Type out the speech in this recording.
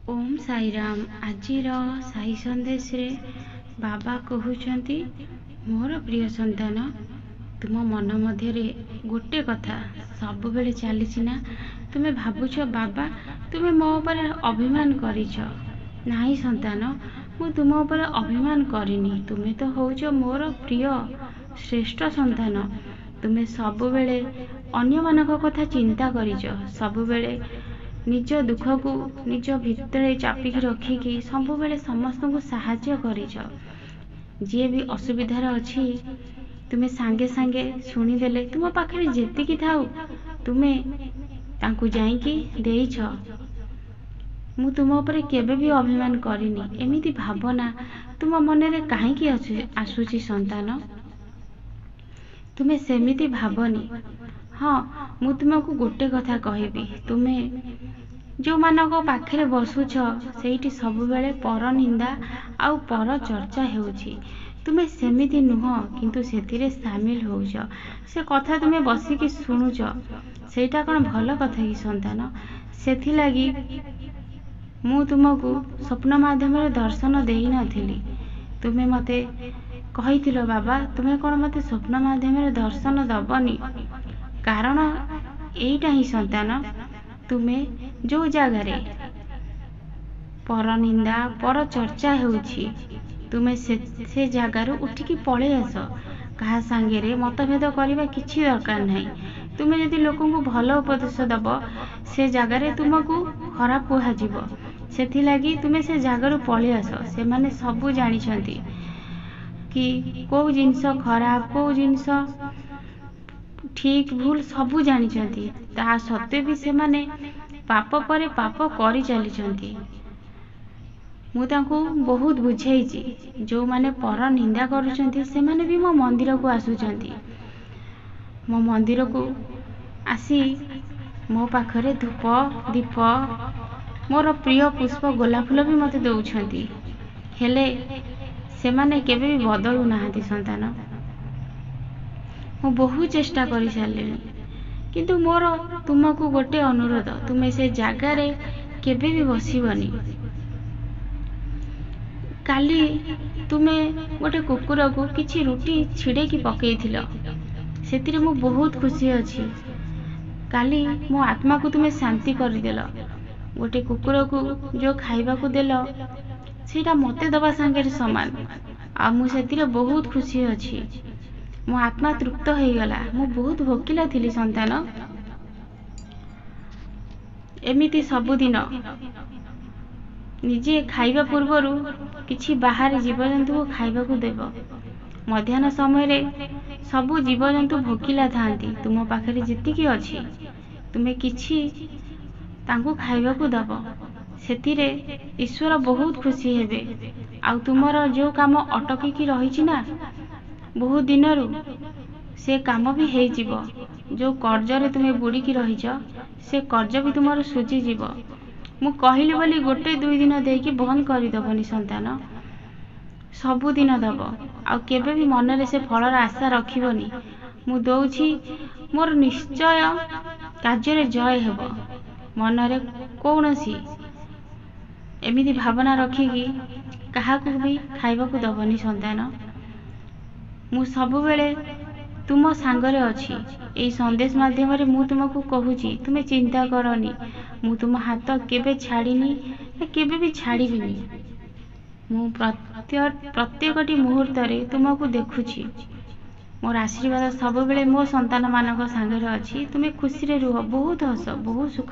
ओम साईराम। आजिर साई संदेश रे बाबा कहउछंती, मोर प्रिय संतान, तुम मन मध्य गोटे कथा सब बेले चलीछि ना। तुमे भाबुछ बाबा तुमे मो ऊपर अभिमान करिछ। नाही संतान, मु तुम ऊपर अभिमान करिनी। तुमे तो होउछ मोर प्रिय श्रेष्ठ संतान। तुमे सब बेले अन्य मानक कथा चिंता करिछ। सब बेले निज दुख को निज भितरे चापिकी रखिकी सब बेले समस्त को साहाय्य करिछ। जे भी असुविधार अछि तुमे सांगे सांगे शुणीदेले तुम पाखे जेतिकी थाउ तुमे तांकु जाइकी देइछ। मु तुम ऊपर केबे भी अभिमान करिनी। एमिति भावना तुम मनरे काहेकी आसुची संतान? तुमे सेमिति भावनी। हाँ, मु तुमको गोटे कथा कहबी। तुमे जो मानक पाखे बसुछ सेठी सब बेले पर निंदा आउ पर चर्चा हेउछि। तुमे सेमिति नुह, किंतु सेथिरे सामिल होउछ। से कथा तुमे बसिकी शुणुछ, सेटा कौन भल कथा कि संतान? सेथि लागी मु तुमको स्वप्न माध्यम दर्शन देई नथिली। तुमे मते कहिथिलो बाबा तुमे कौन मते स्वप्न माध्यम दर्शन दबनी? कारण एइटा ही संतान, तुमे जो जगारे पर निंदा पर चर्चा हेउछि तुमे से जगार उठिकी पळे आस। कहा सांगेरे मतभेद करबा किछि दरकार नाही। तुमे यदि लोकन को भल उपदेश दब से जगारे तुमको खराब कुहा जीवो। सेथि लागी तुमे से जगार पळे आस। से माने सब जानिछंती कि को जिंस खराब को जिंस ठीक भूल सब जानिछंती। ता सत्वे भी से माने पाप परे पाप करी चलीछंती। मु तांको बहुत बुझेइछि। जो माने पर निंदा करूछंती से माने भी मो मंदिर को आसुछंती। मो मंदिर को आसी मो पाखरे धूप दीप मोर प्रिय पुष्प गोलाप फूल भी मते दउछंती। हेले से माने केबे भी बदलु नाहंती संतान। मु बहुत चेष्टा करि सारलिनी, किंतु मोर तुमको गोटे अनुरोध, तुमे से जगारे केबे भी बसिबनी। काली तुमे गोटे कुकुर को किछि रुटी छिड़े की पकेइथिलो, सेतिरे मु बहुत खुशी अछि। काली मो आत्मा को तुमे शांति कर देलो। गोटे कुकुर को जो खाइबा को देलो सेटा मते दबा संगे समान। आ मु सेतिरे बहुत खुशी अछि। मो आत्मा तृप्त हो गला। मु बहुत भोकिला थिली संतान। एमिति सबुदिन निजे खाइबा पूर्वरु किछि बाहर जीवजंतु को खाइबा को देव। मध्याह्न समय रे सबु जीवजंतु भोकिला थांती। तुम पाखरे जेतिकी अछि तुमे किछि तांको खाइबा को दब। सेतिरे ईश्वर बहुत खुशी हेबे। आउ तुमर जो काम अटकी की रहिछि ना बहुत दिनरु से काम भी हेइ जीवो। जो कर्ज रे तुमे बुड़ी की रहिछ से कर्ज भी तुमर सुझी जीवो। मु कहिली बोली गोटे दुई दिन देकी बंद करि दबनी संतान। सबु दिन दब। आउ केबे भी मनरे से फलर आशा रखिबनी। मु दउछि, मोर निश्चय कार्य रे जय हेबो। मनरे कोनोसी एमिति भावना रखिकी काहाकू भी खाइबा को दबनी संतान। मु सब बेले तुम सांगरे अछि। एई संदेश माध्यम रे मु तुमको कहूची, तुमे चिंता करनी। मु तुम हाथ केबे छाड़ीनी केबे भी छाड़ीबिनी। मु प्रत्येकटी मुहूर्त रे तुमको देखुची। मोर आशीर्वाद सब बेले मो संतान मानक सांगरे अछि। तुमे खुशी रे रुह, बहुत हस, बहुत सुख।